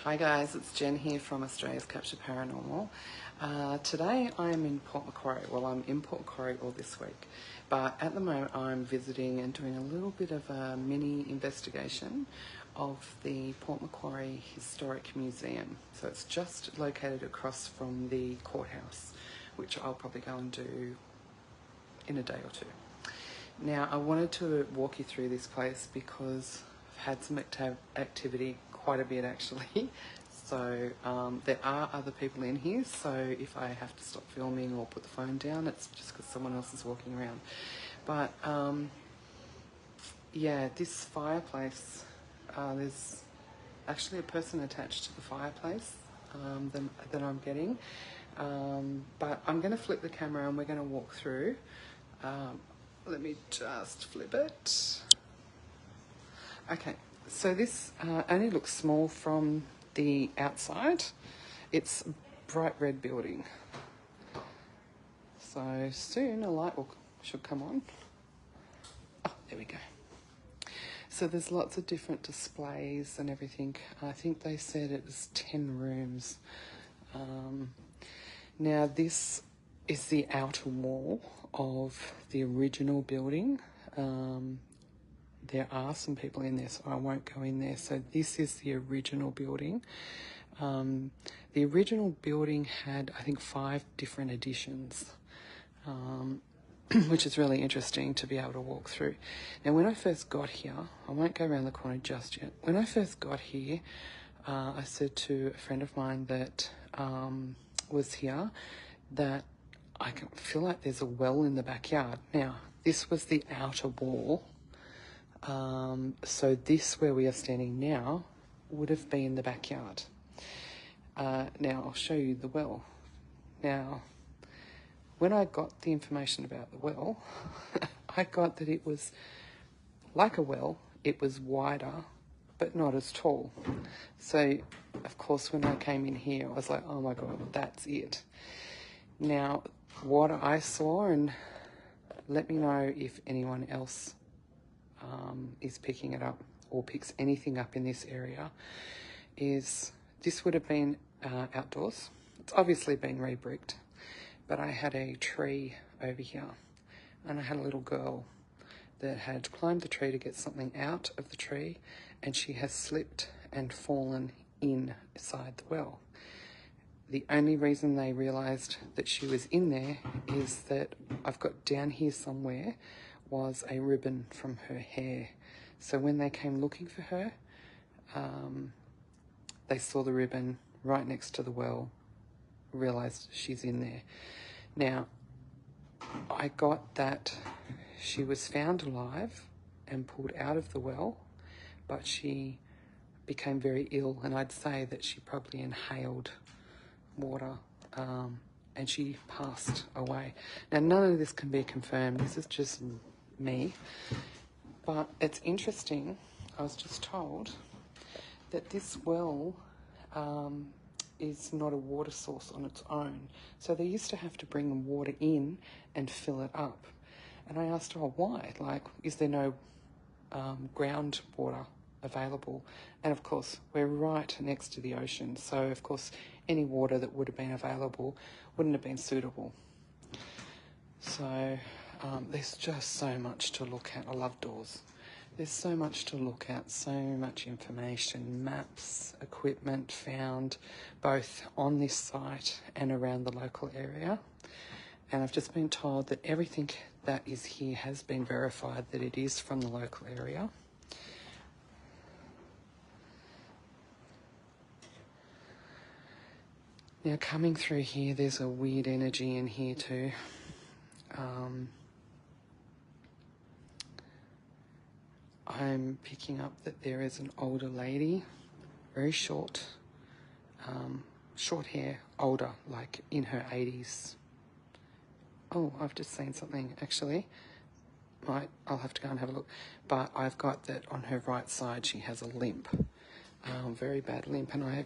Hi guys, it's Jen here from Australia's Capture Paranormal. Today I'm in Port Macquarie. Well, I'm in Port Macquarie all this week, but at the moment I'm visiting and doing a little bit of a mini investigation of the Port Macquarie Historic Museum. So it's just located across from the courthouse, which I'll probably go and do in a day or two. Now, I wanted to walk you through this place because I've had some activity, quite a bit actually. So there are other people in here, so if I have to stop filming or put the phone down, it's just because someone else is walking around. But yeah, this fireplace, there's actually a person attached to the fireplace that I'm getting. But I'm going to flip the camera and we're going to walk through. Let me just flip it. Okay, so this only looks small from the outside. It's a bright red building. So soon a light should come on. Oh, there we go. So there's lots of different displays and everything. I think they said it was 10 rooms. Now this is the outer wall of the original building. There are some people in there, so I won't go in there. So this is the original building. The original building had, I think, 5 different additions, which is really interesting to be able to walk through. Now, when I first got here, I won't go around the corner just yet. When I first got here, I said to a friend of mine that was here that I can feel like there's a well in the backyard. Now, this was the outer wall. So this, where we are standing now, would have been the backyard. Now, I'll show you the well. Now, when I got the information about the well, I got that it was like a well. It was wider, but not as tall. So, of course, when I came in here, I was like, oh my God, that's it. Now, what I saw, and let me know if anyone else is picking it up or picks anything up in this area, is this would have been outdoors. It's obviously been re-bricked, but I had a tree over here and I had a little girl that had climbed the tree to get something out of the tree, and she has slipped and fallen inside the well. The only reason they realised that she was in there is that I've got down here somewhere was a ribbon from her hair. So when they came looking for her, they saw the ribbon right next to the well, realised she's in there. Now, I got that she was found alive and pulled out of the well, but she became very ill, and I'd say that she probably inhaled water and she passed away. Now, none of this can be confirmed. This is just me, but it's interesting. I was just told that this well is not a water source on its own, so they used to have to bring water in and fill it up. And I asked her, oh, why? Like, is there no groundwater available? And of course, we're right next to the ocean, so of course any water that would have been available wouldn't have been suitable. So there's just so much to look at. I love doors. There's so much to look at, so much information, maps, equipment found both on this site and around the local area. And I've just been told that everything that is here has been verified that it is from the local area. Now, coming through here, there's a weird energy in here too. I'm picking up that there is an older lady, very short, short hair, older, like in her 80s. Oh, I've just seen something actually. I'll have to go and have a look. But I've got that on her right side she has a limp, very bad limp. And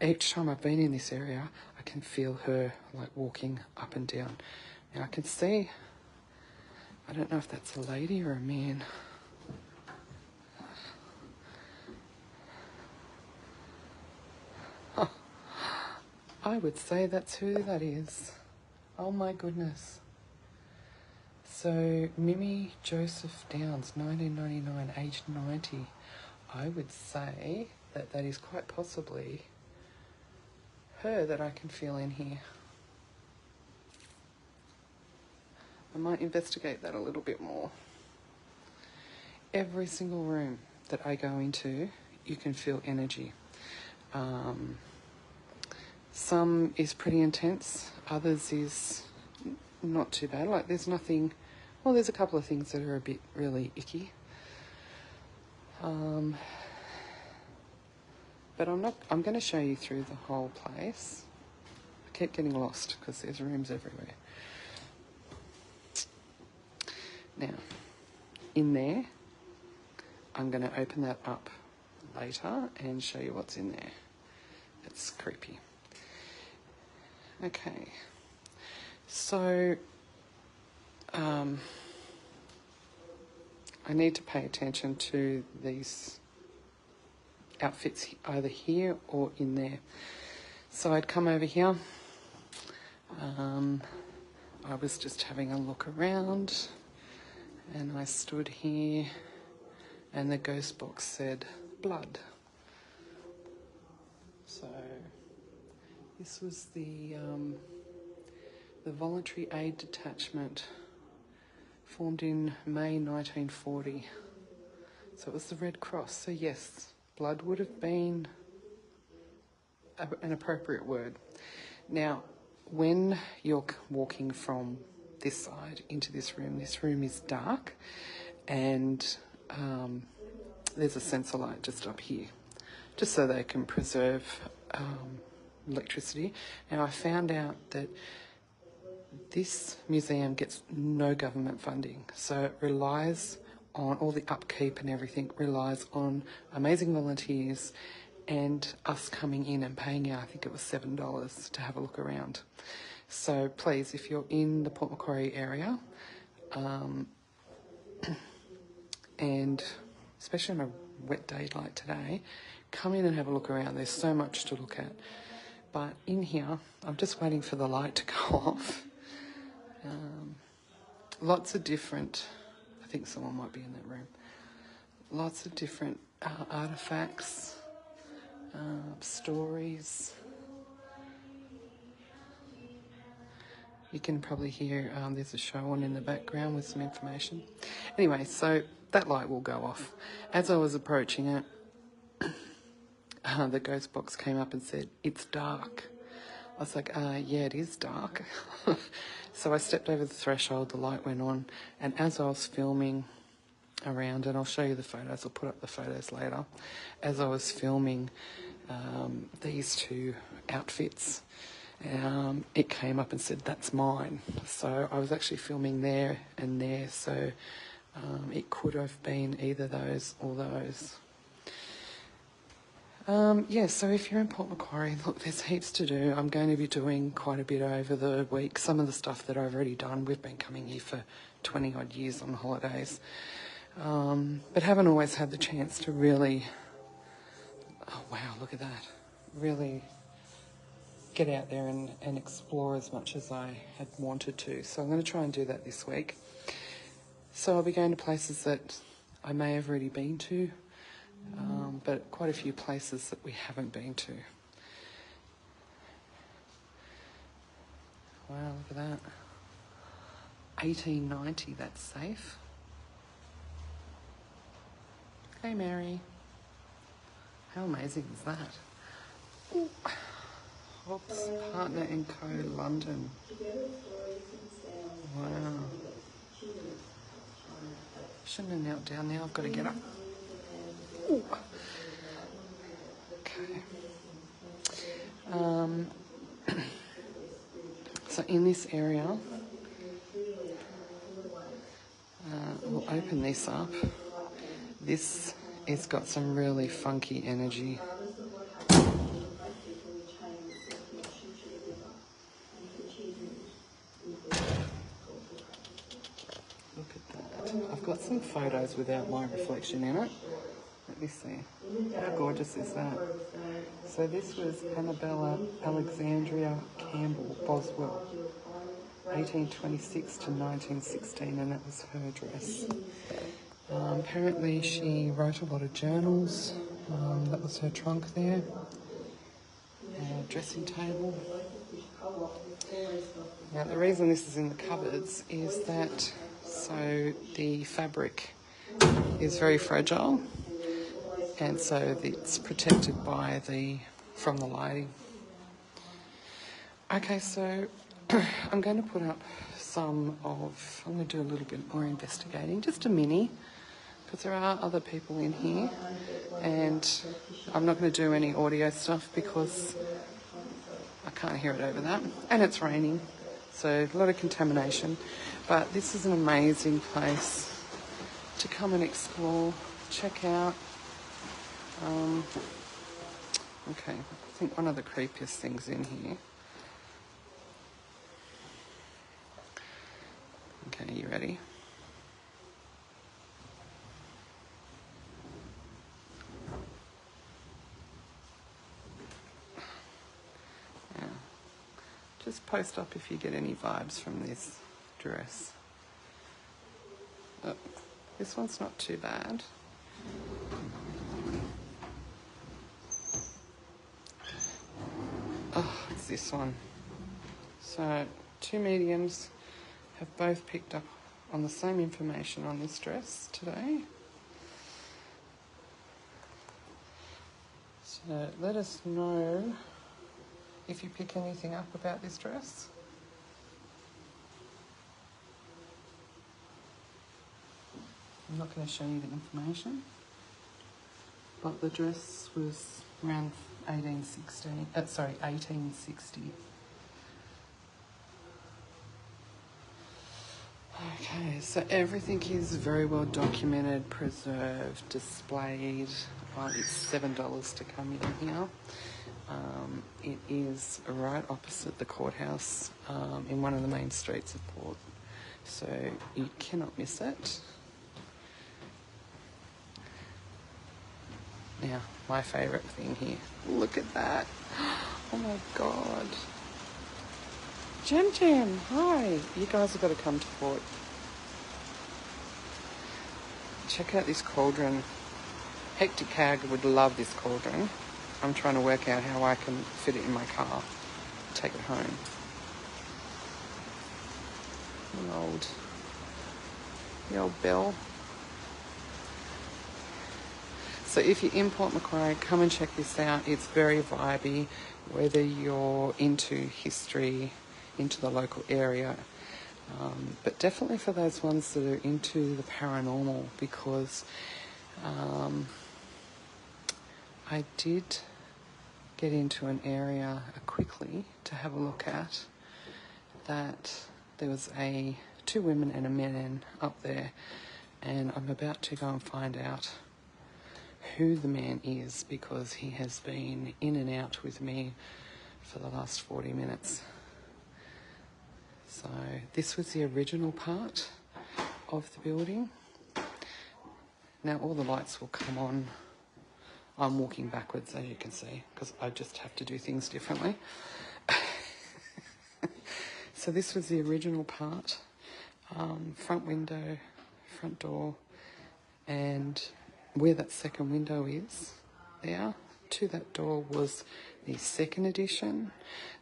each time I've been in this area, I can feel her like walking up and down. Now I can see, I don't know if that's a lady or a man. I would say that's who that is. Oh my goodness. So, Mimi Joseph Downs, 1999, aged 90. I would say that that is quite possibly her that I can feel in here. I might investigate that a little bit more. Every single room that I go into, you can feel energy. Some is pretty intense, others is not too bad. Like there's nothing, well, there's a couple of things that are a bit really icky. But I'm going to show you through the whole place. I keep getting lost because there's rooms everywhere. Now, in there, I'm going to open that up later and show you what's in there. It's creepy. Okay, so I need to pay attention to these outfits either here or in there. So I'd come over here. I was just having a look around and I stood here and the ghost box said blood. So this was the voluntary aid detachment formed in May 1940. So it was the Red Cross. So yes, blood would have been an appropriate word. Now, when you're walking from this side into this room is dark and there's a sensor light just up here, just so they can preserve electricity. Now, I found out that this museum gets no government funding, so it relies on all the upkeep and everything, relies on amazing volunteers and us coming in and paying out, I think it was $7 to have a look around. So please, if you're in the Port Macquarie area, and especially on a wet day like today, come in and have a look around. There's so much to look at. But in here, I'm just waiting for the light to go off. Lots of different, I think someone might be in that room, lots of different artefacts, stories. You can probably hear there's a show on in the background with some information. Anyway, so that light will go off. As I was approaching it, the ghost box came up and said, "It's dark." I was like, yeah, it is dark. So I stepped over the threshold, the light went on, and as I was filming around, and I'll show you the photos, I'll put up the photos later, as I was filming these two outfits, it came up and said, "That's mine." So I was actually filming there and there, so it could have been either those or those. Yeah, so if you're in Port Macquarie, look, there's heaps to do. I'm going to be doing quite a bit over the week. Some of the stuff that I've already done, we've been coming here for 20 odd years on holidays, but haven't always had the chance to really, oh wow, look at that, really get out there and explore as much as I had wanted to. So I'm going to try and do that this week. So I'll be going to places that I may have already been to, but quite a few places that we haven't been to. Wow, look at that. 1890, that's safe. Hey Mary. How amazing is that? Ooh. Hobbs, Partner and Co. London. Wow. Shouldn't have knelt down now, I've got to get up. Ooh. Okay. So in this area, we'll open this up. This has got some really funky energy. Look at that. I've got some photos without my reflection in it. Let me see. How gorgeous is that? So this was Annabella Alexandria Campbell Boswell, 1826 to 1916, and that was her dress. Apparently she wrote a lot of journals. That was her trunk there. Dressing table. Now the reason this is in the cupboards is that so the fabric is very fragile, and so it's protected from the lighting. Okay, so I'm going to put up I'm going to do a little bit more investigating, just a mini, because there are other people in here, and I'm not going to do any audio stuff because I can't hear it over that, and it's raining, so a lot of contamination. But this is an amazing place to come and explore, check out. Okay, I think one of the creepiest things in here. Okay, you ready? Yeah. Just post up if you get any vibes from this dress. Oh, this one's not too bad. Oh, it's this one. So, two mediums have both picked up on the same information on this dress today. So let us know if you pick anything up about this dress. I'm not going to show you the information, but the dress was around 1860. Okay, so everything is very well documented, preserved, displayed. It's $7 to come in here. It is right opposite the courthouse in one of the main streets of Port, so you cannot miss it. Now, my favourite thing here. Look at that. Oh my God. Jam, hi. You guys have got to come to Port. Check out this cauldron. Hectic Cag would love this cauldron. I'm trying to work out how I can fit it in my car, take it home. The old bell. So if you import Macquarie, come and check this out. It's very vibey, whether you're into history, into the local area, but definitely for those ones that are into the paranormal, because I did get into an area quickly to have a look at that there was two women and a man up there, and I'm about to go and find out who the man is, because he has been in and out with me for the last 40 minutes. So this was the original part of the building. Now all the lights will come on. I'm walking backwards, as you can see, because I just have to do things differently. So this was the original part. Front window, front door, and where that second window is there, to that door was the second edition.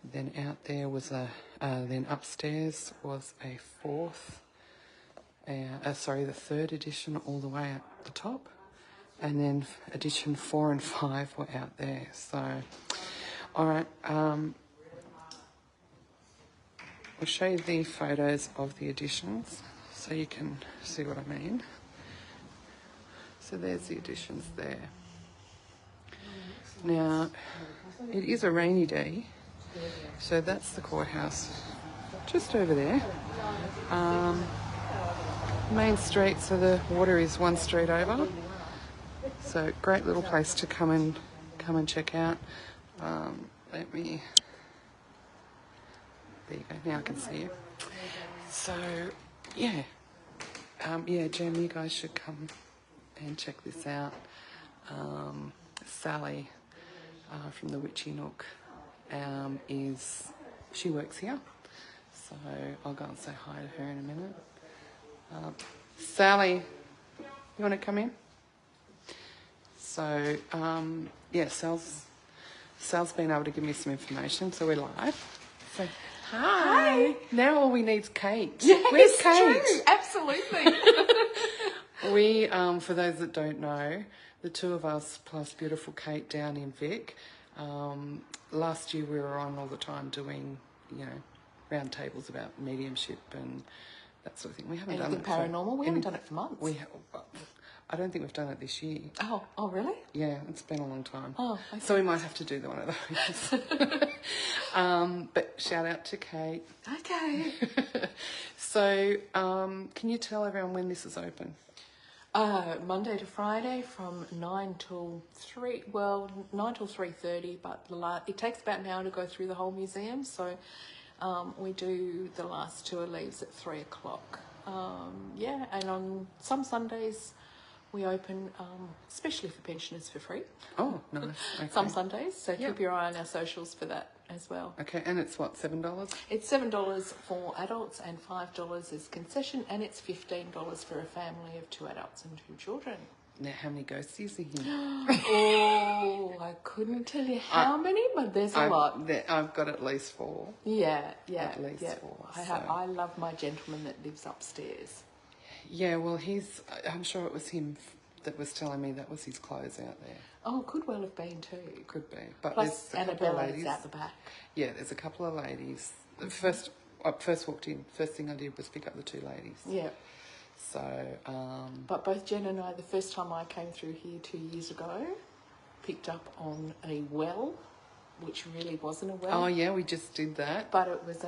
Then out there was then upstairs was a the third edition all the way at the top. And then edition 4 and 5 were out there. So, all right, I'll show you the photos of the editions so you can see what I mean. So there's the additions there. Now, it is a rainy day, so that's the courthouse just over there. Main street, so the water is one street over. So great little place to come and check out. There you go, now I can see you. So, yeah. Jem, you guys should come and check this out. Sally from the Witchy Nook she works here. So I'll go and say hi to her in a minute. Sally, you want to come in? So, yeah, Sal's been able to give me some information, so we're live. So, hi. Now all we need is Kate. Yes, Where's Kate? True. Absolutely. We, for those that don't know, the two of us plus beautiful Kate down in Vic. Last year we were on all the time doing, round tables about mediumship and that sort of thing. We haven't done it paranormal. We haven't done it for months. I don't think we've done it this year. Oh, really? Yeah, it's been a long time. Oh, okay. So we might have to do one of those. But shout out to Kate. Okay. So, can you tell everyone when this is open? Monday to Friday from 9 till 3. Well, 9 till 3:30, but it takes about an hour to go through the whole museum. So, we do the last tour leaves at 3 o'clock. And on some Sundays we open, especially for pensioners, for free. Oh, nice. Okay. Some Sundays, so keep your eye on our socials for that as well. Okay, and it's what, $7? It's $7 for adults and $5 is concession, and it's $15 for a family of 2 adults and 2 children. Now, how many ghosties are here? Oh, I couldn't tell you how many, but there's a lot. I've got at least 4. Yeah. At least 4. I love my gentleman that lives upstairs. Yeah, well, I'm sure it was him that was telling me that was his clothes out there. Oh, could well have been too. Could be. But plus, there's a couple of Annabella's ladies out the back. Yeah, there's a couple of ladies. I first walked in, first thing I did was pick up the 2 ladies. Yeah. So, But both Jen and I, the first time I came through here 2 years ago, picked up on a well, which really wasn't a well. Oh, yeah, we just did that. But it was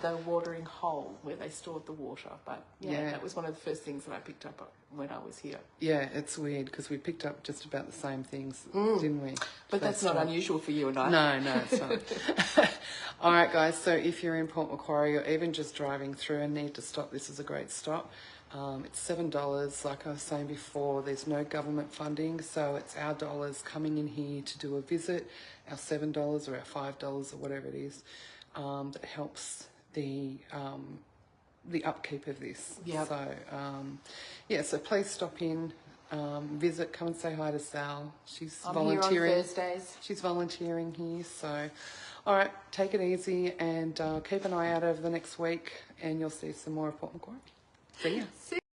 the watering hole where they stored the water. But, that was one of the first things that I picked up when I was here. Yeah, it's weird because we picked up just about the same things, didn't we? But that's not unusual for you and I. No, it's not. All right, guys, so if you're in Port Macquarie or even just driving through and need to stop, this is a great stop. It's $7. Like I was saying before, there's no government funding, so it's our dollars coming in here to do a visit, our $7 or our $5 or whatever it is, that helps the upkeep of this. Yep. So, so please stop in, visit, come and say hi to Sal. She's I'm volunteering. Here on Thursdays. She's volunteering here, so all right, take it easy and keep an eye out over the next week, and you'll see some more of Port Macquarie. See ya.